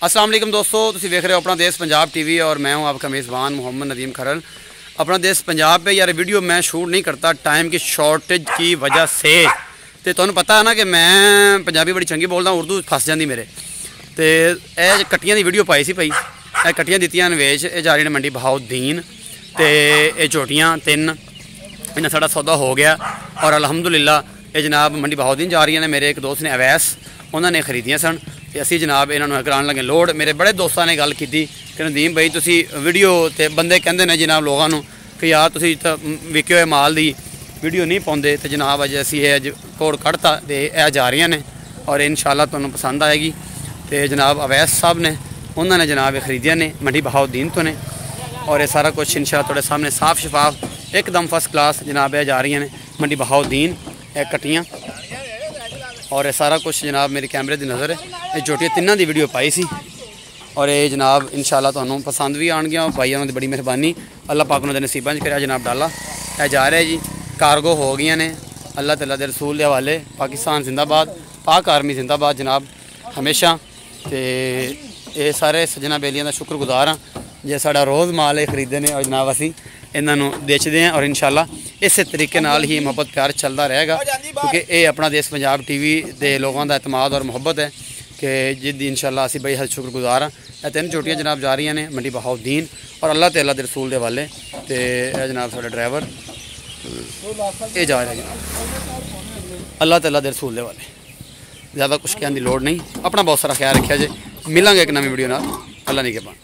अस्सलाम वालेकुम दोस्तों, तुम देख रहे हो अपना देश पंजाब टीवी और मैं हूं आपका मेज़बान मोहम्मद नदीम खरल। अपना देश पंजाब पे यार वीडियो मैं शूट नहीं करता टाइम की शॉर्टेज की वजह से। तो तुहानू पता है ना कि मैं पंजाबी बड़ी चंगी बोलदा, उर्दू फस जाती मेरे। तो यह कट्टियां की वीडियो पाई सी भाई, यह कट्टियां दित्तियां वेच, ये जा रही ने मंडी बहाउद्दीन। तो ये झोटियां 3 इन्हें साड़ा सौदा हो गया और अलहमदुलिल्लाह ये जनाब मंडी बहाउद्दीन जा रही ने। मेरे एक दोस्त ने अवैस उन्होंने खरीदियां सन ते असी जनाब इन्होंने कराने लगे लोड। मेरे बड़े दोस्तों ने गल की कि नदीम भाई तुसी वीडियो तो बंदे कहते हैं जनाब लोगों को कि यार तुसी तो विके हुए माल की वीडियो नहीं पाते। तो जनाब अज असी अज कोड कढ़ता तो यह जा रही ने और इंशाअल्लाह तुहानू पसंद आएगी। तो जनाब अवैस साहब ने उन्होंने जनाब खरीदिया ने मंडी बहाउद्दीन तो ने और ये सारा कुछ इंशाअल्लाह थोड़े सामने साफ शफाफ एकदम फर्स्ट क्लास जनाब यह जा रही ने मंडी बहाउद्दीन कट्टियाँ। और ये सारा कुछ जनाब मेरे कैमरे की नज़र है। ये झोटियां 3 की वीडियो पाई सी और ये जनाब इंशाअल्लाह तुहानू पसंद भी आएगियां। भाई उन्होंने बड़ी मेहरबानी, अल्लाह पाक उन्होंने नसीबां च करा जनाब डाला। यह जा रहा है जी, कार्गो हो गई ने। अल्लाह तआला दे रसूल के हवाले, पाकिस्तान जिंदाबाद, पाक आर्मी जिंदाबाद जनाब हमेशा। तो ये सारे सज्जना बेलियां का शुक्रगुजार हाँ जे साड़ा रोज़ माल ये खरीदे ने और जनाब असी इन्हों बेचते हैं और इंशाअल्लाह इस तरीके नाल ही मुहब्बत प्यार चलता रहेगा, क्योंकि ये अपना देश पंजाब टीवी के लोगों का एतमाद और मुहब्बत है कि जिसकी इंशाअल्लाह असी बड़ी शुक्रगुजार हाँ। यह 3 झोटियां जनाब जा रही ने मंडी बहाउद्दीन और अल्लाह तआला दे रसूल के हवाले। तो यह जनाब साडा ड्राइवर ये जा रहा है जनाब अल्लाह तआला दे रसूल के हवाले। ज़्यादा कुछ कहने की लोड़ नहीं, अपना बहुत सारा ख्याल रखा जे। मिलेंगे एक नवी वीडियो नाल, अल्लाह नहीं के पान।